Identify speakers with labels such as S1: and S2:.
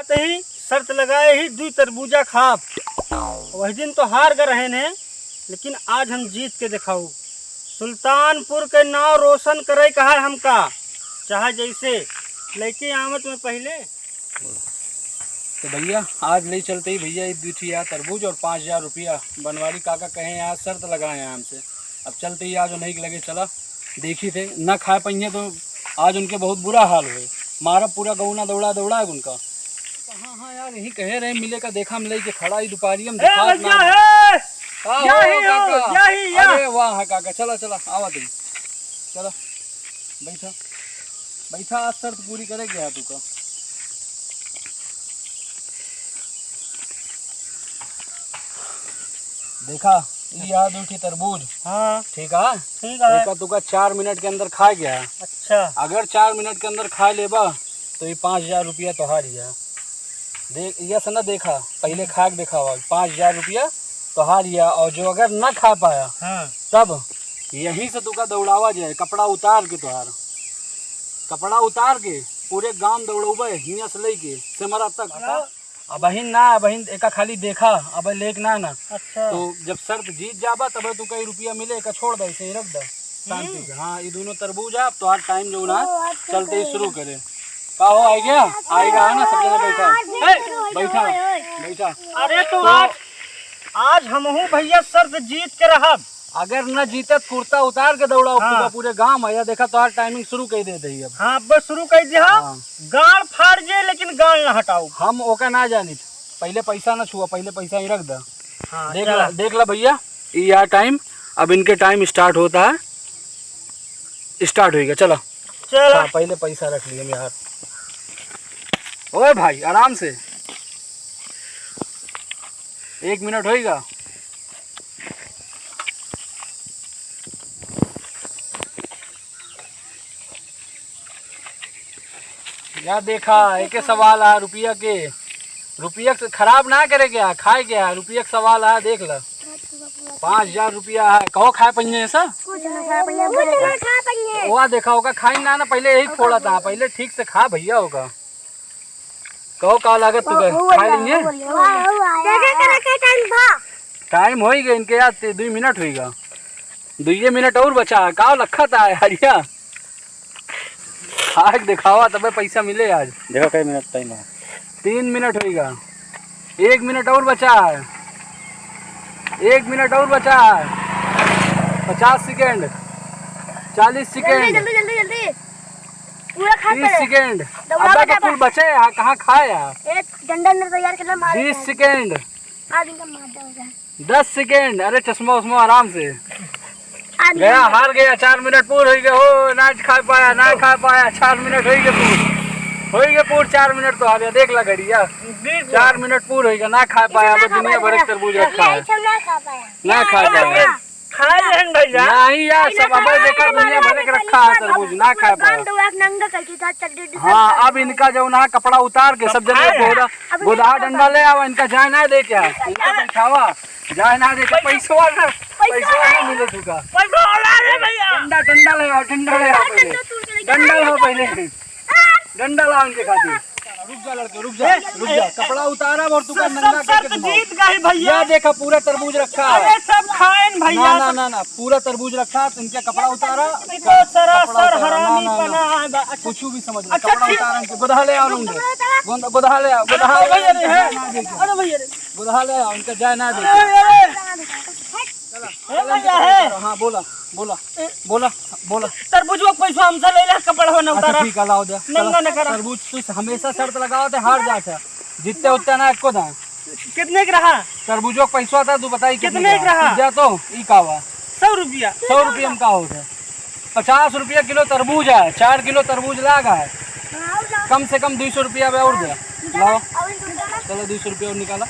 S1: कहते ही शर्त लगाए ही 2 तरबूजा खाप। वही दिन तो हार गए रहे ने, लेकिन आज हम जीत के दिखाऊ। सुल्तानपुर के नाव रोशन करे कहा हमका, चाहे जैसे लेके आमत में पहले।
S2: तो भैया आज ले चलते ही भैया 2 तरबूज और 5000 रुपया बनवारी काका कहे आज शर्त लगाए हैं हमसे। अब चलते ही आज नहीं लगे चला देखी थे ना खा पाइए तो आज उनके बहुत बुरा हाल हुए। मारा पूरा गौना दौड़ा दौड़ा है उनका। हाँ हाँ यार यही कहे रहे मिले का देखा मिले के खड़ा ही दोपहरी हम दिखा अरे वाह काका चला चला आवा तुम चला बैठा बैठा आज शर्त पूरी करे क्या तू का। देखा यह 2 तरबूज। हाँ ठीक है ठीक है। एक तुका 4 मिनट के अंदर खा गया। अच्छा अगर 4 मिनट के अंदर खा लेबा तो ये 5000 रुपया तो हार गया। देख यह सना देखा पहले खा के देखा 5000 रुपया तो हार गया। और जो अगर ना खा पाया हाँ। तब यहीं से तुका दौड़ावा जाए कपड़ा उतार के तुहार कपड़ा उतार के पूरे गांव दौड़ोबे हियाँ से लेके सिमरा तक। अब बहिन ना बहिन एक खाली देखा अब लेक ना ना। अच्छा तो जब शर्त जीत जाबा तब तो कई रुपया मिले का छोड़ दे से रख दे शांति से। हाँ ये दोनों तरबूज है तो आज टाइम जो ना चलते ही शुरू करे का हो आ गया आएगा ना सब जगह बैठा बैठा बैठा।
S1: अरे तो आज हम भैया शर्त जीत के रहा।
S2: अगर न जीते कुर्ता उतार के दौड़ाओ हाँ। पूरे गांव है देखा तो टाइमिंग शुरू कर दे दी। अब
S1: हाँ बस शुरू कर दिया हाँ। गाड़ फाड़ जे लेकिन गाड़ ना हटाओ।
S2: हम ओका ना जानी पहले पैसा ना छुआ पहले पैसा ही रख दे। हाँ, देख ला भैया ये टाइम अब इनके टाइम स्टार्ट होता है स्टार्ट होगा। चलो चलो पहले पैसा रख लिया यार। ओए भाई आराम से 1 मिनट होएगा। यार देखा एक सवाल है रुपया के रुपया से खराब ना करे क्या खाए क्या रुपया का सवाल है देख ला 5000 रुपया है कहो खाए पहिए ऐसा वहाँ देखा होगा खाई ना पहले यही फोड़ा था पहले ठीक से खा भैया होगा कहो का लागत तू खा लेंगे। टाइम हो गया इनके याद 2 मिनट होगा 2 मिनट और बचा का लखा था हरिया आज दिखावा तब पैसा मिले। आज देखो कई मिनट टाइम है 3 मिनट होगा 1 मिनट और बचा है 1 मिनट और बचा है 50 सेकेंड 40 सेकेंड 30 सेकेंड अब तो फुल बचे कहाँ खाया 20 सेकेंड 10 सेकेंड। अरे चश्मा उस्मा आराम से गया हार गया 4 मिनट पूर हो गए हो ना खा पाया ना खा पाया 4 मिनट हो गए पूर 4 मिनट तो आ गया देख ला घड़िया 4 मिनट पूर हो गया ना खा पाया तो दुनिया भर के तरबूज रखा है ना खा पाया नहीं यार सब अब देखा दुनिया भर के रखा है तरबूज ना खा पाया। हाँ अब इनका जो ना कपड़ा उतार के सब जगह गोदा डंडा ले आवा इनका जाए ना दे क्या इनका बैठावा जाए ना दे पैसा ना मिले तुका डंडा डंडा ले आओ डंडा ले आओ पहले डंडा लाओ पहले डंडा लाओ इनके खातिर। रुक जा लड़के रुक जा कपड़ा उतारा और तुका नंगा करके जीत गए भैया। देखा पूरा तरबूज रखा है अरे सब खाएं भैया ना ना ना पूरा तरबूज रखा तो इनका कपड़ा उतारा तो सरासर हरामी बना है कुछ भी समझ लो कपड़ा उतारा इनके गोधा ले आओ गोधा ले आओ गोधा अरे भैया गोधा ले आओ इनका जाए ना दे। हाँ बोला बोला बोला बोला
S1: तरबूज को पैसा हमसे ले ले कपड़ा ना उतारा
S2: ठीक है लाओ दे नंगा न करा तरबूज तू हमेशा शर्त लगाओ थे हार जाता जितने उतने ना एको दा
S1: कितने का रहा
S2: तरबूजों का पैसा था तू बताई
S1: कितने का रहा
S2: जा तो ई का हुआ
S1: 100 रुपया
S2: 100 रुपया में का होता 50 रुपया किलो तरबूज है 4 किलो तरबूज लागा है कम से कम 200 रुपया में और दे लाओ चलो 200 रुपया और निकाला